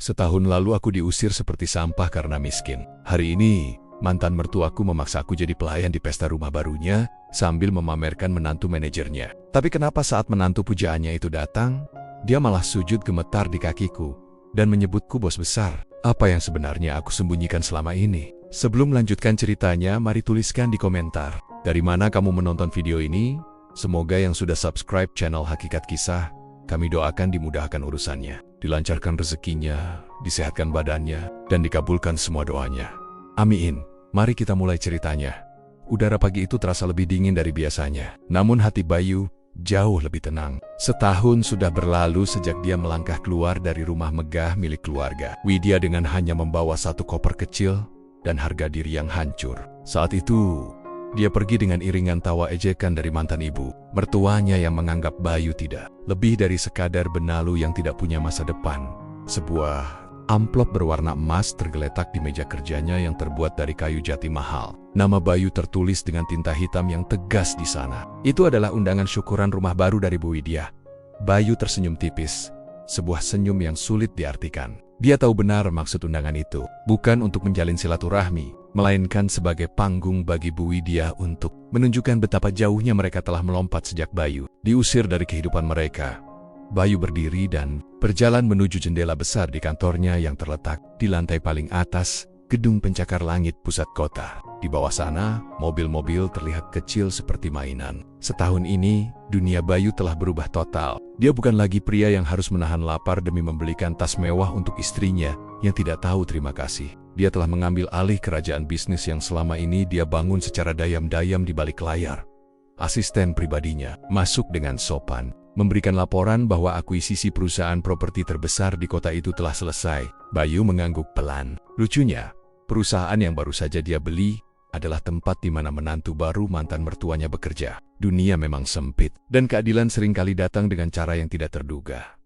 Setahun lalu aku diusir seperti sampah karena miskin. Hari ini, mantan mertuaku memaksa aku jadi pelayan di pesta rumah barunya sambil memamerkan menantu manajernya. Tapi kenapa saat menantu pujaannya itu datang, dia malah sujud gemetar di kakiku dan menyebutku bos besar? Apa yang sebenarnya aku sembunyikan selama ini? Sebelum melanjutkan ceritanya, mari tuliskan di komentar. Dari mana kamu menonton video ini? Semoga yang sudah subscribe channel Hakikat Kisah, kami doakan dimudahkan urusannya, dilancarkan rezekinya, disehatkan badannya, dan dikabulkan semua doanya. Amin. Mari kita mulai ceritanya. Udara pagi itu terasa lebih dingin dari biasanya. Namun hati Bayu jauh lebih tenang. Setahun sudah berlalu sejak dia melangkah keluar dari rumah megah milik keluarga Widya dengan hanya membawa satu koper kecil dan harga diri yang hancur. Saat itu, dia pergi dengan iringan tawa ejekan dari mantan ibu mertuanya yang menganggap Bayu tidak lebih dari sekadar benalu yang tidak punya masa depan. Sebuah amplop berwarna emas tergeletak di meja kerjanya yang terbuat dari kayu jati mahal. Nama Bayu tertulis dengan tinta hitam yang tegas di sana. Itu adalah undangan syukuran rumah baru dari Bu Widya. Bayu tersenyum tipis, sebuah senyum yang sulit diartikan. Dia tahu benar maksud undangan itu, bukan untuk menjalin silaturahmi, melainkan sebagai panggung bagi Bu Widya untuk menunjukkan betapa jauhnya mereka telah melompat sejak Bayu diusir dari kehidupan mereka. Bayu berdiri dan berjalan menuju jendela besar di kantornya yang terletak di lantai paling atas gedung pencakar langit pusat kota. Di bawah sana, mobil-mobil terlihat kecil seperti mainan. Setahun ini, dunia Bayu telah berubah total. Dia bukan lagi pria yang harus menahan lapar demi membelikan tas mewah untuk istrinya yang tidak tahu terima kasih. Dia telah mengambil alih kerajaan bisnis yang selama ini dia bangun secara dayam-dayam di balik layar. Asisten pribadinya masuk dengan sopan, memberikan laporan bahwa akuisisi perusahaan properti terbesar di kota itu telah selesai. Bayu mengangguk pelan. Lucunya, perusahaan yang baru saja dia beli adalah tempat di mana menantu baru mantan mertuanya bekerja. Dunia memang sempit, dan keadilan seringkali datang dengan cara yang tidak terduga.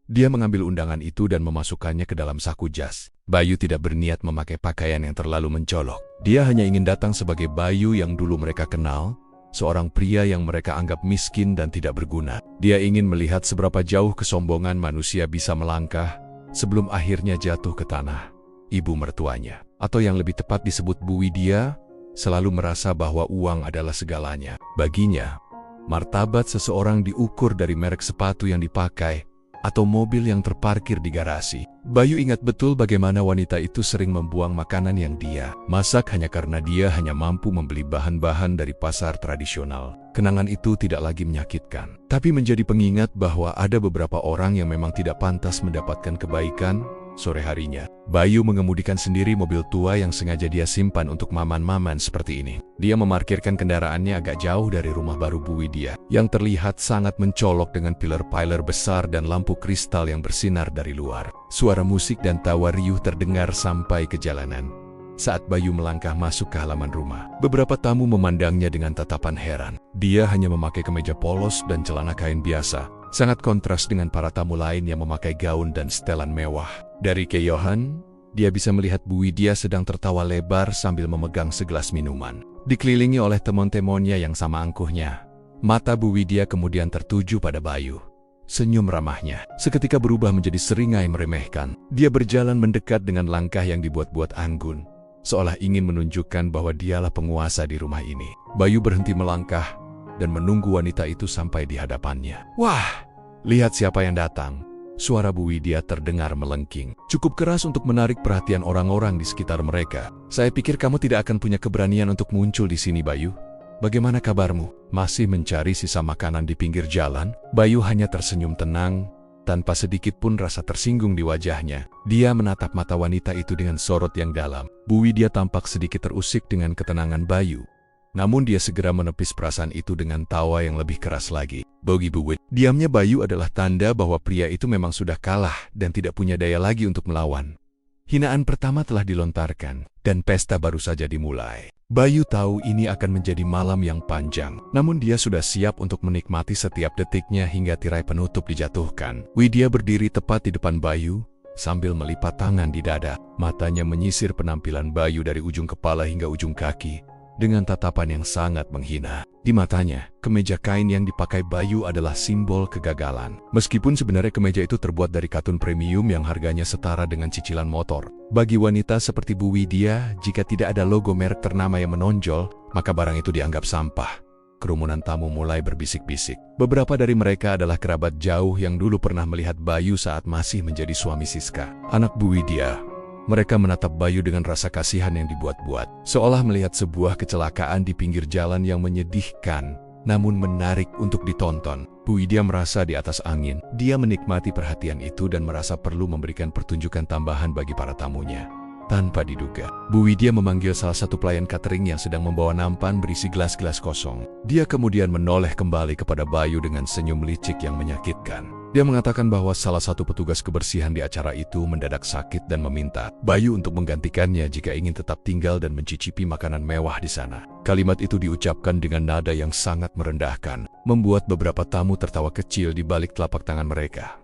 Dia mengambil undangan itu dan memasukkannya ke dalam saku jas. Bayu tidak berniat memakai pakaian yang terlalu mencolok. Dia hanya ingin datang sebagai Bayu yang dulu mereka kenal, seorang pria yang mereka anggap miskin dan tidak berguna. Dia ingin melihat seberapa jauh kesombongan manusia bisa melangkah sebelum akhirnya jatuh ke tanah ibu mertuanya. Atau yang lebih tepat disebut Bu Widya, selalu merasa bahwa uang adalah segalanya. Baginya, martabat seseorang diukur dari merek sepatu yang dipakai atau mobil yang terparkir di garasi. Bayu ingat betul bagaimana wanita itu sering membuang makanan yang dia masak hanya karena dia hanya mampu membeli bahan-bahan dari pasar tradisional. Kenangan itu tidak lagi menyakitkan, tapi menjadi pengingat bahwa ada beberapa orang yang memang tidak pantas mendapatkan kebaikan. Sore harinya, Bayu mengemudikan sendiri mobil tua yang sengaja dia simpan untuk maman-maman seperti ini. Dia memarkirkan kendaraannya agak jauh dari rumah baru Bu Widya, yang terlihat sangat mencolok dengan pilar-pilar besar dan lampu kristal yang bersinar dari luar. Suara musik dan tawa riuh terdengar sampai ke jalanan. Saat Bayu melangkah masuk ke halaman rumah, beberapa tamu memandangnya dengan tatapan heran. Dia hanya memakai kemeja polos dan celana kain biasa, sangat kontras dengan para tamu lain yang memakai gaun dan setelan mewah. Dari kejauhan, dia bisa melihat Bu Widya sedang tertawa lebar sambil memegang segelas minuman. Dikelilingi oleh teman-temannya yang sama angkuhnya, mata Bu Widya kemudian tertuju pada Bayu. Senyum ramahnya seketika berubah menjadi seringai meremehkan. Dia berjalan mendekat dengan langkah yang dibuat-buat anggun, seolah ingin menunjukkan bahwa dialah penguasa di rumah ini. Bayu berhenti melangkah dan menunggu wanita itu sampai di hadapannya. Wah, lihat siapa yang datang. Suara Bu Widya terdengar melengking, cukup keras untuk menarik perhatian orang-orang di sekitar mereka. Saya pikir kamu tidak akan punya keberanian untuk muncul di sini, Bayu. Bagaimana kabarmu? Masih mencari sisa makanan di pinggir jalan? Bayu hanya tersenyum tenang, tanpa sedikit pun rasa tersinggung di wajahnya. Dia menatap mata wanita itu dengan sorot yang dalam. Bu Widya tampak sedikit terusik dengan ketenangan Bayu. Namun dia segera menepis perasaan itu dengan tawa yang lebih keras lagi. Bagi Bu Widya, diamnya Bayu adalah tanda bahwa pria itu memang sudah kalah dan tidak punya daya lagi untuk melawan. Hinaan pertama telah dilontarkan, dan pesta baru saja dimulai. Bayu tahu ini akan menjadi malam yang panjang, namun dia sudah siap untuk menikmati setiap detiknya hingga tirai penutup dijatuhkan. Widya berdiri tepat di depan Bayu, sambil melipat tangan di dada. Matanya menyisir penampilan Bayu dari ujung kepala hingga ujung kaki, dengan tatapan yang sangat menghina. Di matanya, kemeja kain yang dipakai Bayu adalah simbol kegagalan. Meskipun sebenarnya kemeja itu terbuat dari katun premium yang harganya setara dengan cicilan motor. Bagi wanita seperti Bu Widya, jika tidak ada logo merek ternama yang menonjol, maka barang itu dianggap sampah. Kerumunan tamu mulai berbisik-bisik. Beberapa dari mereka adalah kerabat jauh yang dulu pernah melihat Bayu saat masih menjadi suami Siska, anak Bu Widya. Mereka menatap Bayu dengan rasa kasihan yang dibuat-buat, seolah melihat sebuah kecelakaan di pinggir jalan yang menyedihkan, namun menarik untuk ditonton. Bu Widya merasa di atas angin. Dia menikmati perhatian itu dan merasa perlu memberikan pertunjukan tambahan bagi para tamunya. Tanpa diduga, Bu Widya memanggil salah satu pelayan catering yang sedang membawa nampan berisi gelas-gelas kosong. Dia kemudian menoleh kembali kepada Bayu dengan senyum licik yang menyakitkan. Dia mengatakan bahwa salah satu petugas kebersihan di acara itu mendadak sakit dan meminta Bayu untuk menggantikannya jika ingin tetap tinggal dan mencicipi makanan mewah di sana. Kalimat itu diucapkan dengan nada yang sangat merendahkan, membuat beberapa tamu tertawa kecil di balik telapak tangan mereka.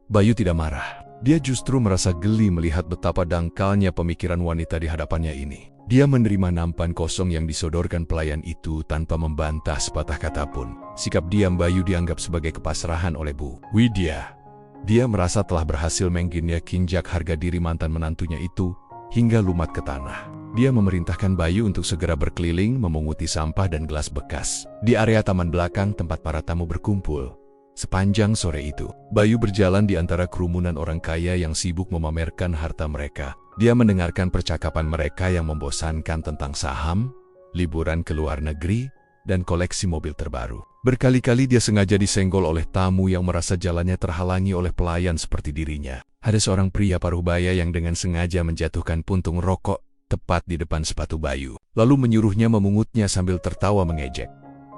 Bayu tidak marah. Dia justru merasa geli melihat betapa dangkalnya pemikiran wanita di hadapannya ini. Dia menerima nampan kosong yang disodorkan pelayan itu tanpa membantah sepatah kata pun. Sikap diam Bayu dianggap sebagai kepasrahan oleh Bu Widya. Dia merasa telah berhasil mengginjak harga diri mantan menantunya itu hingga lumat ke tanah. Dia memerintahkan Bayu untuk segera berkeliling memunguti sampah dan gelas bekas di area taman belakang tempat para tamu berkumpul. Sepanjang sore itu, Bayu berjalan di antara kerumunan orang kaya yang sibuk memamerkan harta mereka. Dia mendengarkan percakapan mereka yang membosankan tentang saham, liburan ke luar negeri, dan koleksi mobil terbaru. Berkali-kali dia sengaja disenggol oleh tamu yang merasa jalannya terhalangi oleh pelayan seperti dirinya. Ada seorang pria paruh baya yang dengan sengaja menjatuhkan puntung rokok tepat di depan sepatu Bayu, lalu menyuruhnya memungutnya sambil tertawa mengejek.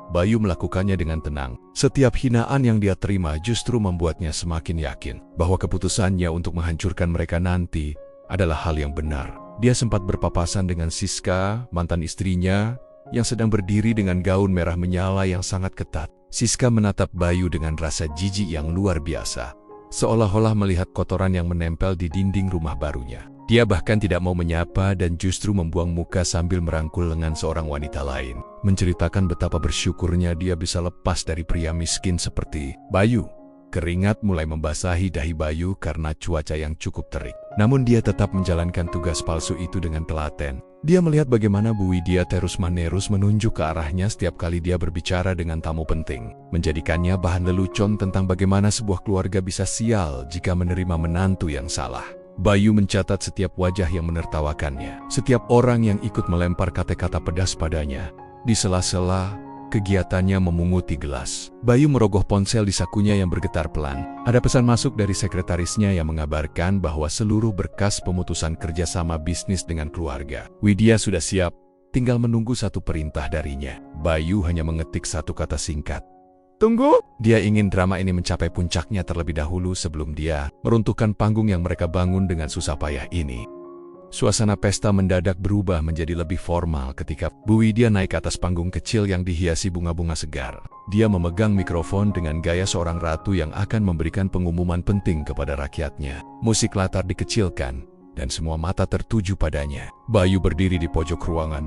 Bayu melakukannya dengan tenang. Setiap hinaan yang dia terima justru membuatnya semakin yakin bahwa keputusannya untuk menghancurkan mereka nanti adalah hal yang benar. Dia sempat berpapasan dengan Siska, mantan istrinya, yang sedang berdiri dengan gaun merah menyala yang sangat ketat. Siska menatap Bayu dengan rasa jijik yang luar biasa, seolah-olah melihat kotoran yang menempel di dinding rumah barunya. Dia bahkan tidak mau menyapa dan justru membuang muka sambil merangkul lengan seorang wanita lain, menceritakan betapa bersyukurnya dia bisa lepas dari pria miskin seperti Bayu. Keringat mulai membasahi dahi Bayu karena cuaca yang cukup terik. Namun dia tetap menjalankan tugas palsu itu dengan telaten. Dia melihat bagaimana Bu Widya terus-menerus menunjuk ke arahnya setiap kali dia berbicara dengan tamu penting, menjadikannya bahan lelucon tentang bagaimana sebuah keluarga bisa sial jika menerima menantu yang salah. Bayu mencatat setiap wajah yang menertawakannya, setiap orang yang ikut melempar kata-kata pedas padanya. Di sela-sela kegiatannya memunguti gelas, Bayu merogoh ponsel di sakunya yang bergetar pelan. Ada pesan masuk dari sekretarisnya yang mengabarkan bahwa seluruh berkas pemutusan kerjasama bisnis dengan keluarga Widya sudah siap, tinggal menunggu satu perintah darinya. Bayu hanya mengetik satu kata singkat. Tunggu! Dia ingin drama ini mencapai puncaknya terlebih dahulu sebelum dia meruntuhkan panggung yang mereka bangun dengan susah payah ini. Suasana pesta mendadak berubah menjadi lebih formal ketika Bu Widya naik ke atas panggung kecil yang dihiasi bunga-bunga segar. Dia memegang mikrofon dengan gaya seorang ratu yang akan memberikan pengumuman penting kepada rakyatnya. Musik latar dikecilkan, dan semua mata tertuju padanya. Bayu berdiri di pojok ruangan,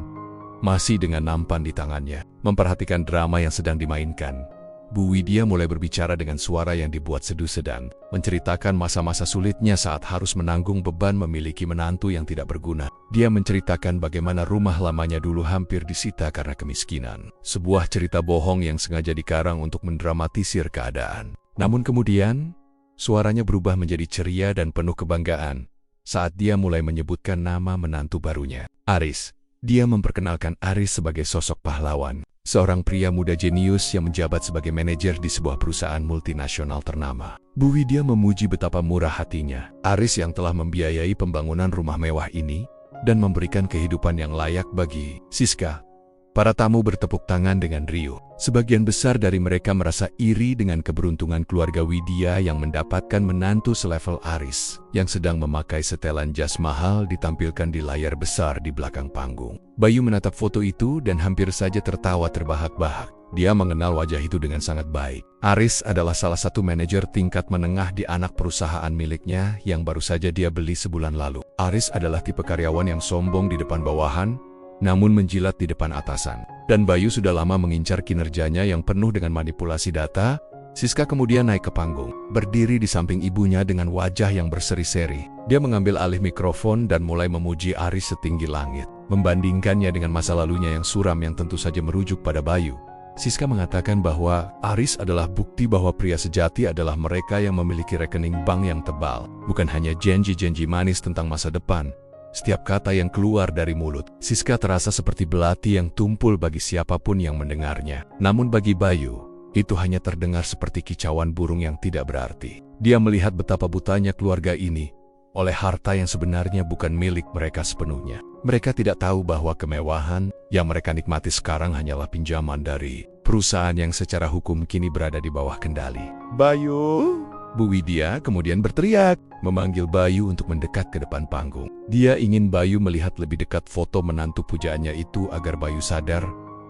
masih dengan nampan di tangannya, memperhatikan drama yang sedang dimainkan. Bu Widya mulai berbicara dengan suara yang dibuat sedu-sedan, menceritakan masa-masa sulitnya saat harus menanggung beban memiliki menantu yang tidak berguna. Dia menceritakan bagaimana rumah lamanya dulu hampir disita karena kemiskinan. Sebuah cerita bohong yang sengaja dikarang untuk mendramatisir keadaan. Namun kemudian, suaranya berubah menjadi ceria dan penuh kebanggaan saat dia mulai menyebutkan nama menantu barunya, Aris. Dia memperkenalkan Aris sebagai sosok pahlawan. Seorang pria muda jenius yang menjabat sebagai manajer di sebuah perusahaan multinasional ternama. Bu Widya memuji betapa murah hatinya Aris yang telah membiayai pembangunan rumah mewah ini dan memberikan kehidupan yang layak bagi Siska. Para tamu bertepuk tangan dengan riuh. Sebagian besar dari mereka merasa iri dengan keberuntungan keluarga Widya yang mendapatkan menantu selevel Aris, yang sedang memakai setelan jas mahal ditampilkan di layar besar di belakang panggung. Bayu menatap foto itu dan hampir saja tertawa terbahak-bahak. Dia mengenal wajah itu dengan sangat baik. Aris adalah salah satu manajer tingkat menengah di anak perusahaan miliknya yang baru saja dia beli sebulan lalu. Aris adalah tipe karyawan yang sombong di depan bawahan, namun menjilat di depan atasan. Dan Bayu sudah lama mengincar kinerjanya yang penuh dengan manipulasi data. Siska kemudian naik ke panggung, berdiri di samping ibunya dengan wajah yang berseri-seri. Dia mengambil alih mikrofon dan mulai memuji Aris setinggi langit, membandingkannya dengan masa lalunya yang suram yang tentu saja merujuk pada Bayu. Siska mengatakan bahwa Aris adalah bukti bahwa pria sejati adalah mereka yang memiliki rekening bank yang tebal, bukan hanya janji-janji manis tentang masa depan. Setiap kata yang keluar dari mulut Siska terasa seperti belati yang tumpul bagi siapapun yang mendengarnya. Namun bagi Bayu, itu hanya terdengar seperti kicauan burung yang tidak berarti. Dia melihat betapa butanya keluarga ini oleh harta yang sebenarnya bukan milik mereka sepenuhnya. Mereka tidak tahu bahwa kemewahan yang mereka nikmati sekarang hanyalah pinjaman dari perusahaan yang secara hukum kini berada di bawah kendali. Bayu! Bu Widya kemudian berteriak, memanggil Bayu untuk mendekat ke depan panggung. Dia ingin Bayu melihat lebih dekat foto menantu pujaannya itu agar Bayu sadar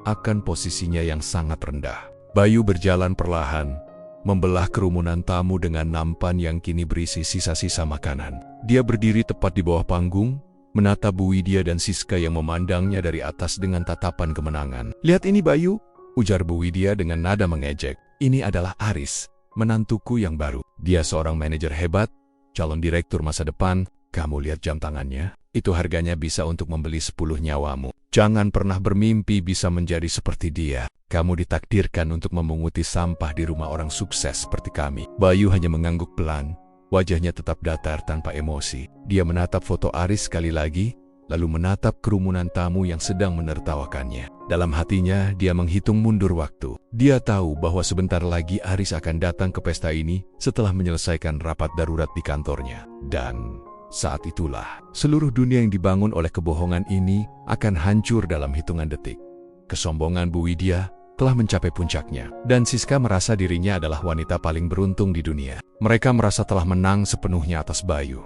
akan posisinya yang sangat rendah. Bayu berjalan perlahan, membelah kerumunan tamu dengan nampan yang kini berisi sisa-sisa makanan. Dia berdiri tepat di bawah panggung, menatap Bu Widya dan Siska yang memandangnya dari atas dengan tatapan kemenangan. "Lihat ini Bayu," ujar Bu Widya dengan nada mengejek. "Ini adalah Aris, menantuku yang baru. Dia seorang manajer hebat, calon direktur masa depan. Kamu lihat jam tangannya? Itu harganya bisa untuk membeli 10 nyawamu. Jangan pernah bermimpi bisa menjadi seperti dia. Kamu ditakdirkan untuk memunguti sampah di rumah orang sukses seperti kami." Bayu hanya mengangguk pelan, wajahnya tetap datar tanpa emosi. Dia menatap foto Aris sekali lagi, lalu menatap kerumunan tamu yang sedang menertawakannya. Dalam hatinya, dia menghitung mundur waktu. Dia tahu bahwa sebentar lagi Aris akan datang ke pesta ini setelah menyelesaikan rapat darurat di kantornya. Dan saat itulah, seluruh dunia yang dibangun oleh kebohongan ini akan hancur dalam hitungan detik. Kesombongan Bu Widya telah mencapai puncaknya, dan Siska merasa dirinya adalah wanita paling beruntung di dunia. Mereka merasa telah menang sepenuhnya atas Bayu.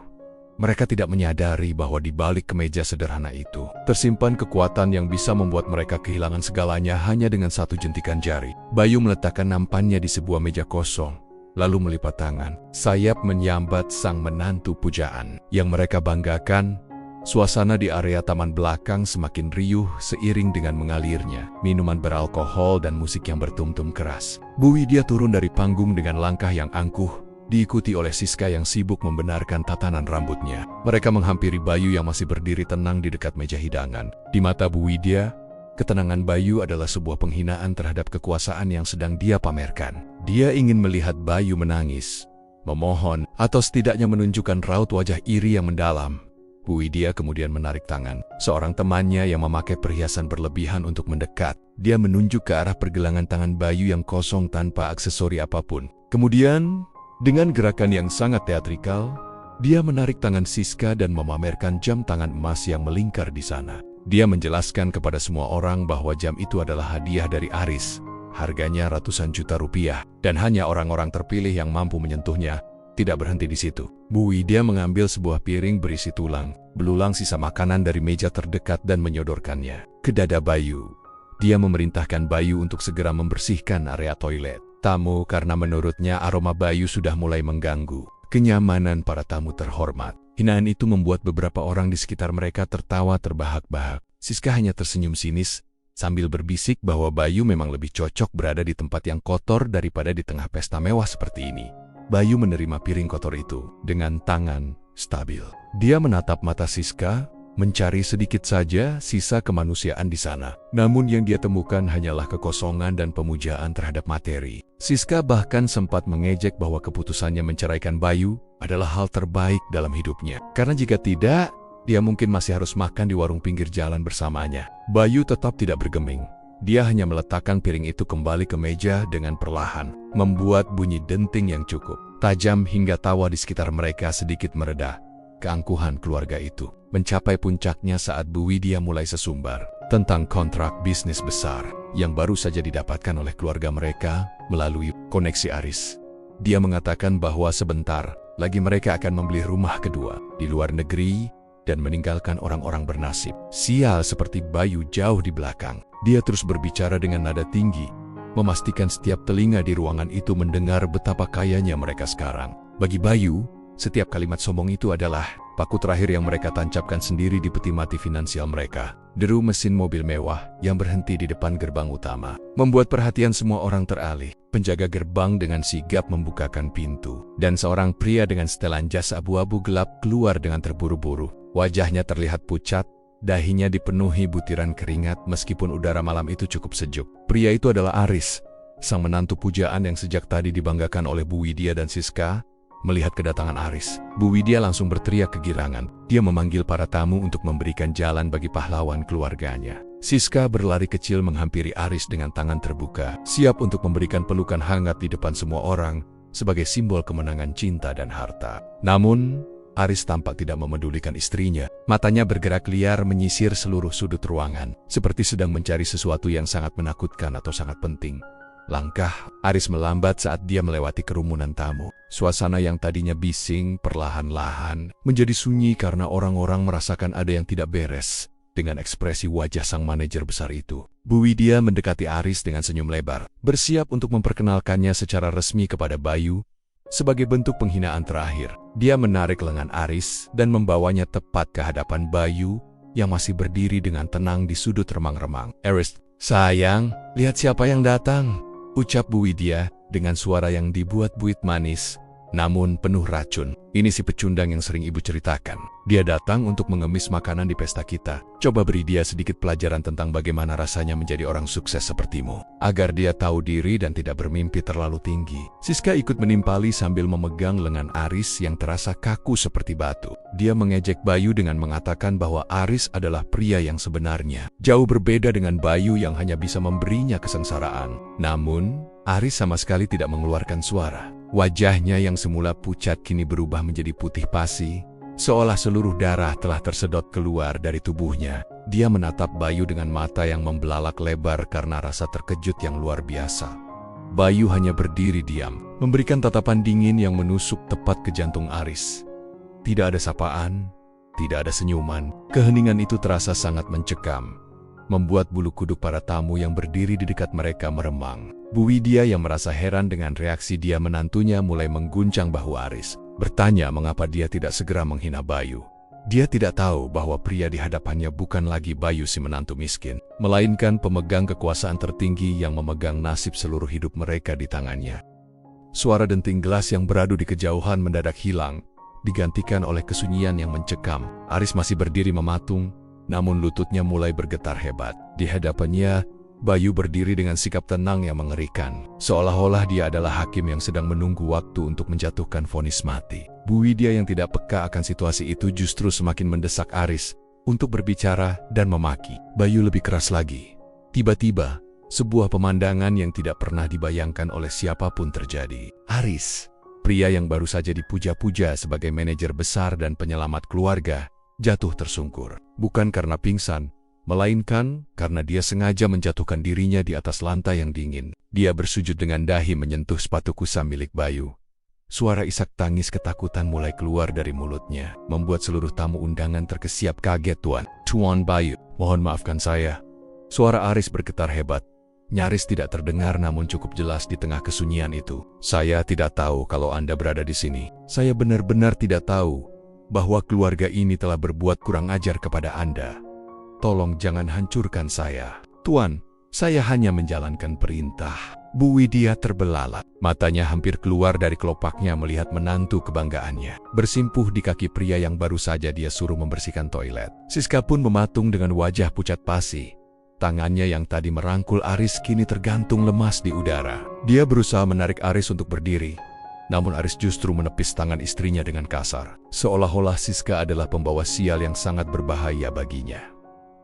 Mereka tidak menyadari bahwa di balik kemeja sederhana itu tersimpan kekuatan yang bisa membuat mereka kehilangan segalanya hanya dengan satu jentikan jari. Bayu meletakkan nampannya di sebuah meja kosong, lalu melipat tangan. Sayap menyambat sang menantu pujaan yang mereka banggakan. Suasana di area taman belakang semakin riuh seiring dengan mengalirnya minuman beralkohol dan musik yang bertumtum keras. Bu Widya turun dari panggung dengan langkah yang angkuh, diikuti oleh Siska yang sibuk membenarkan tatanan rambutnya. Mereka menghampiri Bayu yang masih berdiri tenang di dekat meja hidangan. Di mata Bu Widya, ketenangan Bayu adalah sebuah penghinaan terhadap kekuasaan yang sedang dia pamerkan. Dia ingin melihat Bayu menangis, memohon, atau setidaknya menunjukkan raut wajah iri yang mendalam. Bu Widya kemudian menarik tangan seorang temannya yang memakai perhiasan berlebihan untuk mendekat. Dia menunjuk ke arah pergelangan tangan Bayu yang kosong tanpa aksesori apapun. Kemudian, dengan gerakan yang sangat teatrikal, dia menarik tangan Siska dan memamerkan jam tangan emas yang melingkar di sana. Dia menjelaskan kepada semua orang bahwa jam itu adalah hadiah dari Aris. Harganya ratusan juta rupiah, dan hanya orang-orang terpilih yang mampu menyentuhnya. Tidak berhenti di situ. Bu Widya mengambil sebuah piring berisi tulang belulang sisa makanan dari meja terdekat dan menyodorkannya ke dada Bayu. Dia memerintahkan Bayu untuk segera membersihkan area toilet tamu karena menurutnya aroma Bayu sudah mulai mengganggu kenyamanan para tamu terhormat. Hinaan itu membuat beberapa orang di sekitar mereka tertawa terbahak-bahak. Siska hanya tersenyum sinis sambil berbisik bahwa Bayu memang lebih cocok berada di tempat yang kotor daripada di tengah pesta mewah seperti ini. Bayu menerima piring kotor itu dengan tangan stabil. Dia menatap mata Siska, mencari sedikit saja sisa kemanusiaan di sana. Namun yang dia temukan hanyalah kekosongan dan pemujaan terhadap materi. Siska bahkan sempat mengejek bahwa keputusannya menceraikan Bayu adalah hal terbaik dalam hidupnya. Karena jika tidak, dia mungkin masih harus makan di warung pinggir jalan bersamanya. Bayu tetap tidak bergeming. Dia hanya meletakkan piring itu kembali ke meja dengan perlahan, membuat bunyi denting yang cukup tajam hingga tawa di sekitar mereka sedikit mereda. Keangkuhan keluarga itu mencapai puncaknya saat Bu Widya mulai sesumbar tentang kontrak bisnis besar yang baru saja didapatkan oleh keluarga mereka melalui koneksi Aris. Dia mengatakan bahwa sebentar lagi mereka akan membeli rumah kedua di luar negeri dan meninggalkan orang-orang bernasib sial seperti Bayu jauh di belakang. Dia terus berbicara dengan nada tinggi, memastikan setiap telinga di ruangan itu mendengar betapa kayanya mereka sekarang. Bagi Bayu, setiap kalimat sombong itu adalah Paku terakhir yang mereka tancapkan sendiri di peti mati finansial mereka. Deru mesin mobil mewah yang berhenti di depan gerbang utama membuat perhatian semua orang teralih. Penjaga gerbang dengan sigap membukakan pintu, dan seorang pria dengan setelan jas abu-abu gelap keluar dengan terburu-buru. Wajahnya terlihat pucat, dahinya dipenuhi butiran keringat meskipun udara malam itu cukup sejuk. Pria itu adalah Aris, sang menantu pujaan yang sejak tadi dibanggakan oleh Bu Widya dan Siska. Melihat kedatangan Aris, Bu Widya langsung berteriak kegirangan. Dia memanggil para tamu untuk memberikan jalan bagi pahlawan keluarganya. Siska berlari kecil menghampiri Aris dengan tangan terbuka, siap untuk memberikan pelukan hangat di depan semua orang sebagai simbol kemenangan cinta dan harta. Namun, Aris tampak tidak memedulikan istrinya. Matanya bergerak liar menyisir seluruh sudut ruangan, seperti sedang mencari sesuatu yang sangat menakutkan atau sangat penting. Langkah Aris melambat saat dia melewati kerumunan tamu. Suasana yang tadinya bising perlahan-lahan menjadi sunyi karena orang-orang merasakan ada yang tidak beres. Dengan ekspresi wajah sang manajer besar itu, Bu Widya mendekati Aris dengan senyum lebar, bersiap untuk memperkenalkannya secara resmi kepada Bayu. Sebagai bentuk penghinaan terakhir, dia menarik lengan Aris dan membawanya tepat ke hadapan Bayu yang masih berdiri dengan tenang di sudut remang-remang. "Aris, sayang, lihat siapa yang datang," ucap Bu Widya dengan suara yang dibuat buit manis, namun penuh racun. "Ini si pecundang yang sering ibu ceritakan. Dia datang untuk mengemis makanan di pesta kita. Coba beri dia sedikit pelajaran tentang bagaimana rasanya menjadi orang sukses sepertimu, agar dia tahu diri dan tidak bermimpi terlalu tinggi." Siska ikut menimpali sambil memegang lengan Aris yang terasa kaku seperti batu. Dia mengejek Bayu dengan mengatakan bahwa Aris adalah pria yang sebenarnya, jauh berbeda dengan Bayu yang hanya bisa memberinya kesengsaraan. Namun, Aris sama sekali tidak mengeluarkan suara. Wajahnya yang semula pucat kini berubah menjadi putih pasi, seolah seluruh darah telah tersedot keluar dari tubuhnya. Dia menatap Bayu dengan mata yang membelalak lebar karena rasa terkejut yang luar biasa. Bayu hanya berdiri diam, memberikan tatapan dingin yang menusuk tepat ke jantung Aris. Tidak ada sapaan, tidak ada senyuman. Keheningan itu terasa sangat mencekam, membuat bulu kuduk para tamu yang berdiri di dekat mereka meremang. Bu Widya yang merasa heran dengan reaksi dia menantunya mulai mengguncang bahu Aris, bertanya mengapa dia tidak segera menghina Bayu. Dia tidak tahu bahwa pria di hadapannya bukan lagi Bayu si menantu miskin, melainkan pemegang kekuasaan tertinggi yang memegang nasib seluruh hidup mereka di tangannya. Suara denting gelas yang beradu di kejauhan mendadak hilang, digantikan oleh kesunyian yang mencekam. Aris masih berdiri mematung, namun lututnya mulai bergetar hebat. Di hadapannya, Bayu berdiri dengan sikap tenang yang mengerikan, seolah-olah dia adalah hakim yang sedang menunggu waktu untuk menjatuhkan vonis mati. Bu Widya yang tidak peka akan situasi itu justru semakin mendesak Aris untuk berbicara dan memaki Bayu lebih keras lagi. Tiba-tiba, sebuah pemandangan yang tidak pernah dibayangkan oleh siapapun terjadi. Aris, pria yang baru saja dipuja-puja sebagai manajer besar dan penyelamat keluarga, jatuh tersungkur. Bukan karena pingsan, melainkan karena dia sengaja menjatuhkan dirinya di atas lantai yang dingin. Dia bersujud dengan dahi menyentuh sepatu kusam milik Bayu. Suara isak tangis ketakutan mulai keluar dari mulutnya, membuat seluruh tamu undangan terkesiap kaget. Tuan Bayu, mohon maafkan saya." Suara Aris bergetar hebat, nyaris tidak terdengar namun cukup jelas di tengah kesunyian itu. "Saya tidak tahu kalau Anda berada di sini. Saya benar-benar tidak tahu bahwa keluarga ini telah berbuat kurang ajar kepada Anda. Tolong jangan hancurkan saya. Tuan, saya hanya menjalankan perintah." Bu Widya terbelalak. Matanya hampir keluar dari kelopaknya melihat menantu kebanggaannya bersimpuh di kaki pria yang baru saja dia suruh membersihkan toilet. Siska pun mematung dengan wajah pucat pasi. Tangannya yang tadi merangkul Aris kini tergantung lemas di udara. Dia berusaha menarik Aris untuk berdiri, namun Aris justru menepis tangan istrinya dengan kasar, seolah-olah Siska adalah pembawa sial yang sangat berbahaya baginya.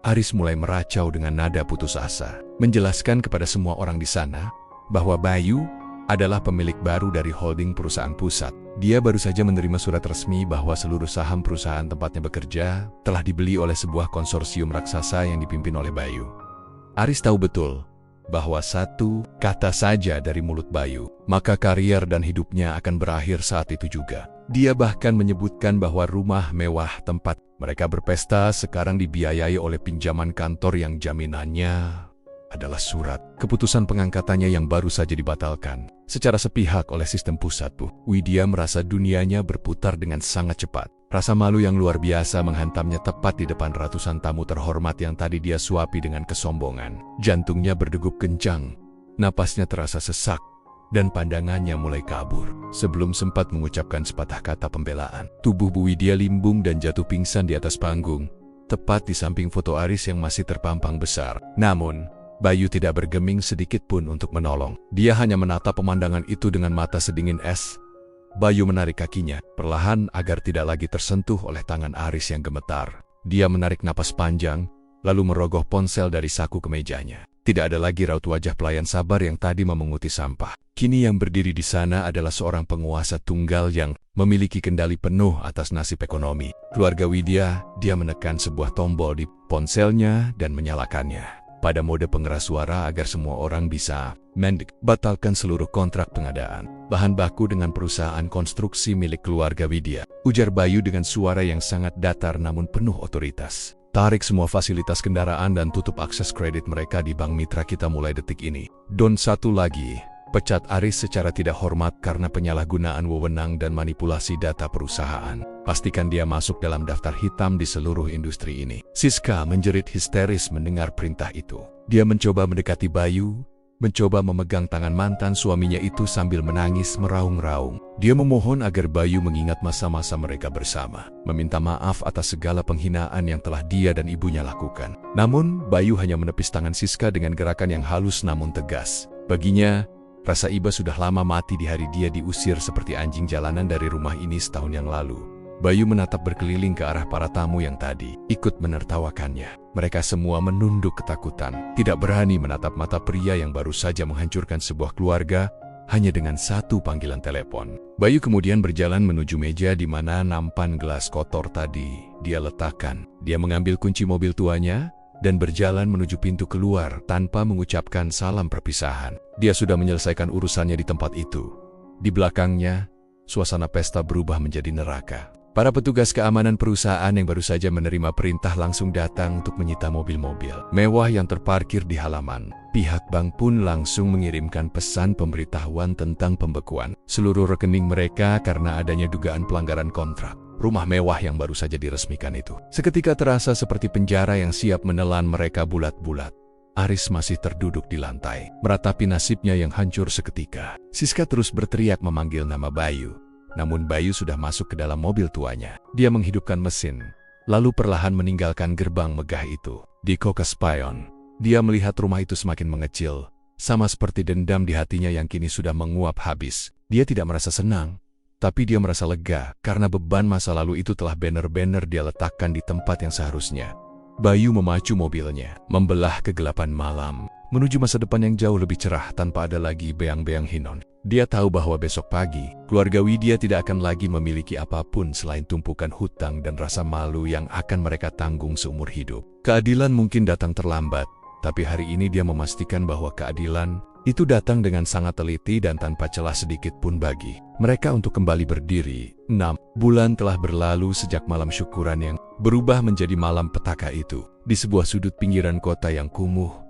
Aris mulai meracau dengan nada putus asa, menjelaskan kepada semua orang di sana bahwa Bayu adalah pemilik baru dari holding perusahaan pusat. Dia baru saja menerima surat resmi bahwa seluruh saham perusahaan tempatnya bekerja telah dibeli oleh sebuah konsorsium raksasa yang dipimpin oleh Bayu. Aris tahu betul bahwa satu kata saja dari mulut Bayu, maka karier dan hidupnya akan berakhir saat itu juga. Dia bahkan menyebutkan bahwa rumah mewah tempat mereka berpesta sekarang dibiayai oleh pinjaman kantor yang jaminannya adalah surat keputusan pengangkatannya yang baru saja dibatalkan secara sepihak oleh sistem pusat. Widya merasa dunianya berputar dengan sangat cepat. Rasa malu yang luar biasa menghantamnya tepat di depan ratusan tamu terhormat yang tadi dia suapi dengan kesombongan. Jantungnya berdegup kencang, napasnya terasa sesak, dan pandangannya mulai kabur. Sebelum sempat mengucapkan sepatah kata pembelaan, tubuh Bu Widya limbung dan jatuh pingsan di atas panggung, tepat di samping foto Aris yang masih terpampang besar. Namun, Bayu tidak bergeming sedikit pun untuk menolong. Dia hanya menatap pemandangan itu dengan mata sedingin es. Bayu menarik kakinya perlahan agar tidak lagi tersentuh oleh tangan Aris yang gemetar. Dia menarik napas panjang, lalu merogoh ponsel dari saku kemejanya. Tidak ada lagi raut wajah pelayan sabar yang tadi memunguti sampah. Kini yang berdiri di sana adalah seorang penguasa tunggal yang memiliki kendali penuh atas nasib ekonomi keluarga Widya. Dia menekan sebuah tombol di ponselnya dan menyalakannya pada mode pengeras suara agar semua orang bisa batalkan seluruh kontrak pengadaan bahan baku dengan perusahaan konstruksi milik keluarga Widya, ujar Bayu dengan suara yang sangat datar namun penuh otoritas. Tarik semua fasilitas kendaraan dan tutup akses kredit mereka di bank mitra kita mulai detik ini. Don satu lagi, pecat Aris secara tidak hormat karena penyalahgunaan wewenang dan manipulasi data perusahaan. Pastikan dia masuk dalam daftar hitam di seluruh industri ini. Siska menjerit histeris mendengar perintah itu. Dia mencoba mendekati Bayu, mencoba memegang tangan mantan suaminya itu sambil menangis meraung-raung. Dia memohon agar Bayu mengingat masa-masa mereka bersama, meminta maaf atas segala penghinaan yang telah dia dan ibunya lakukan. Namun, Bayu hanya menepis tangan Siska dengan gerakan yang halus namun tegas. Baginya, rasa iba sudah lama mati di hari dia diusir seperti anjing jalanan dari rumah ini setahun yang lalu. Bayu menatap berkeliling ke arah para tamu yang tadi ikut menertawakannya. Mereka semua menunduk ketakutan, tidak berani menatap mata pria yang baru saja menghancurkan sebuah keluarga hanya dengan satu panggilan telepon. Bayu kemudian berjalan menuju meja di mana nampan gelas kotor tadi dia letakkan. Dia mengambil kunci mobil tuanya dan berjalan menuju pintu keluar tanpa mengucapkan salam perpisahan. Dia sudah menyelesaikan urusannya di tempat itu. Di belakangnya, suasana pesta berubah menjadi neraka. Para petugas keamanan perusahaan yang baru saja menerima perintah langsung datang untuk menyita mobil-mobil mewah yang terparkir di halaman. Pihak bank pun langsung mengirimkan pesan pemberitahuan tentang pembekuan seluruh rekening mereka karena adanya dugaan pelanggaran kontrak. Rumah mewah yang baru saja diresmikan itu seketika terasa seperti penjara yang siap menelan mereka bulat-bulat. Aris masih terduduk di lantai, meratapi nasibnya yang hancur seketika. Siska terus berteriak memanggil nama Bayu. Namun Bayu sudah masuk ke dalam mobil tuanya. Dia menghidupkan mesin, lalu perlahan meninggalkan gerbang megah itu. Di Kokaspion, dia melihat rumah itu semakin mengecil, sama seperti dendam di hatinya yang kini sudah menguap habis. Dia tidak merasa senang, tapi dia merasa lega karena beban masa lalu itu telah benar-benar dia letakkan di tempat yang seharusnya. Bayu memacu mobilnya, membelah kegelapan malam, menuju masa depan yang jauh lebih cerah tanpa ada lagi beang-beang Hinon. Dia tahu bahwa besok pagi, keluarga Widya tidak akan lagi memiliki apapun selain tumpukan hutang dan rasa malu yang akan mereka tanggung seumur hidup. Keadilan mungkin datang terlambat, tapi hari ini dia memastikan bahwa keadilan itu datang dengan sangat teliti dan tanpa celah sedikit pun bagi mereka untuk kembali berdiri. 6 bulan telah berlalu sejak malam syukuran yang berubah menjadi malam petaka itu. Di sebuah sudut pinggiran kota yang kumuh,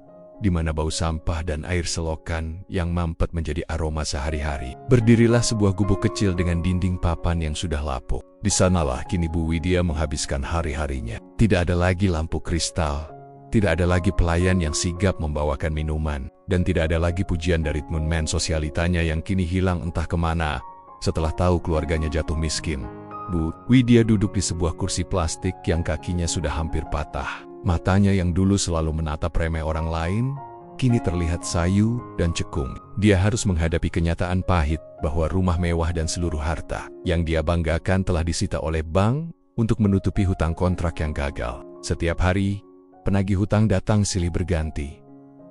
di mana bau sampah dan air selokan yang mampet menjadi aroma sehari-hari, berdirilah sebuah gubuk kecil dengan dinding papan yang sudah lapuk. Di sanalah kini Bu Widya menghabiskan hari-harinya. Tidak ada lagi lampu kristal, tidak ada lagi pelayan yang sigap membawakan minuman, dan tidak ada lagi pujian dari teman sosialitanya yang kini hilang entah kemana setelah tahu keluarganya jatuh miskin. Bu Widya duduk di sebuah kursi plastik yang kakinya sudah hampir patah. Matanya yang dulu selalu menatap remeh orang lain, kini terlihat sayu dan cekung. Dia harus menghadapi kenyataan pahit bahwa rumah mewah dan seluruh harta yang dia banggakan telah disita oleh bank untuk menutupi hutang kontrak yang gagal. Setiap hari, penagih hutang datang silih berganti,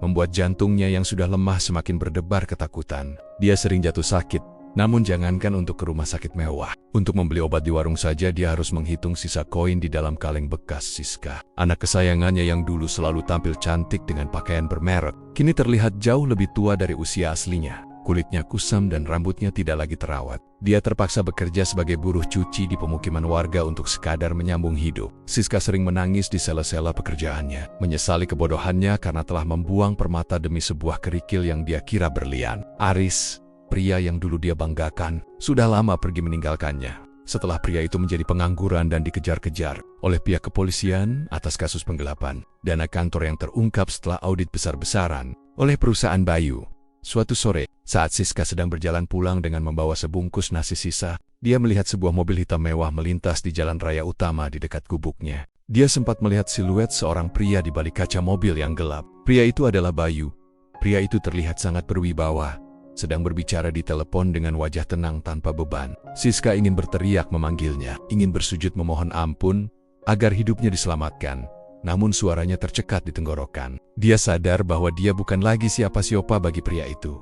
membuat jantungnya yang sudah lemah semakin berdebar ketakutan. Dia sering jatuh sakit, namun jangankan untuk ke rumah sakit mewah. Untuk membeli obat di warung saja dia harus menghitung sisa koin di dalam kaleng bekas Siska. Anak kesayangannya yang dulu selalu tampil cantik dengan pakaian bermerek, kini terlihat jauh lebih tua dari usia aslinya. kulitnya kusam dan rambutnya tidak lagi terawat. Dia terpaksa bekerja sebagai buruh cuci di pemukiman warga untuk sekadar menyambung hidup. Siska sering menangis di sela-sela pekerjaannya, menyesali kebodohannya karena telah membuang permata demi sebuah kerikil yang dia kira berlian. Aris, pria yang dulu dia banggakan, sudah lama pergi meninggalkannya. Setelah pria itu menjadi pengangguran dan dikejar-kejar oleh pihak kepolisian atas kasus penggelapan dana kantor yang terungkap setelah audit besar-besaran oleh perusahaan Bayu. Suatu sore, saat Siska sedang berjalan pulang dengan membawa sebungkus nasi sisa, dia melihat sebuah mobil hitam mewah melintas di jalan raya utama di dekat gubuknya. Dia sempat melihat siluet seorang pria di balik kaca mobil yang gelap. Pria itu adalah Bayu. Pria itu terlihat sangat berwibawa, sedang berbicara di telepon dengan wajah tenang tanpa beban. Siska ingin berteriak memanggilnya, ingin bersujud memohon ampun agar hidupnya diselamatkan. Namun suaranya tercekat di tenggorokan. Dia sadar bahwa dia bukan lagi siapa-siapa bagi pria itu.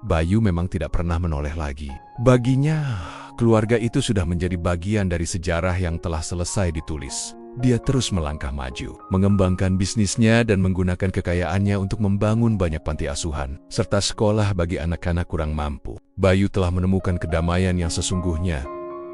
Bayu memang tidak pernah menoleh lagi. Baginya, keluarga itu sudah menjadi bagian dari sejarah yang telah selesai ditulis. Dia terus melangkah maju, mengembangkan bisnisnya dan menggunakan kekayaannya untuk membangun banyak panti asuhan, serta sekolah bagi anak-anak kurang mampu. Bayu telah menemukan kedamaian yang sesungguhnya,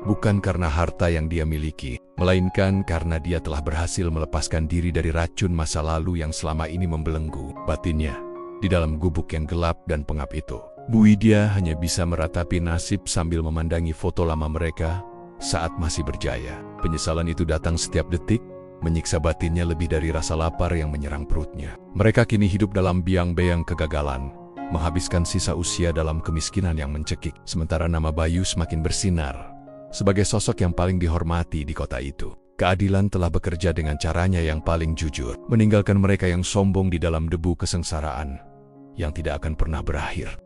bukan karena harta yang dia miliki, melainkan karena dia telah berhasil melepaskan diri dari racun masa lalu yang selama ini membelenggu batinnya. Di dalam gubuk yang gelap dan pengap itu, Bu Widya hanya bisa meratapi nasib sambil memandangi foto lama mereka saat masih berjaya. Penyesalan itu datang setiap detik, menyiksa batinnya lebih dari rasa lapar yang menyerang perutnya. Mereka kini hidup dalam biang-biang kegagalan, menghabiskan sisa usia dalam kemiskinan yang mencekik, sementara nama Bayu semakin bersinar sebagai sosok yang paling dihormati di kota itu. Keadilan telah bekerja dengan caranya yang paling jujur, meninggalkan mereka yang sombong di dalam debu kesengsaraan yang tidak akan pernah berakhir.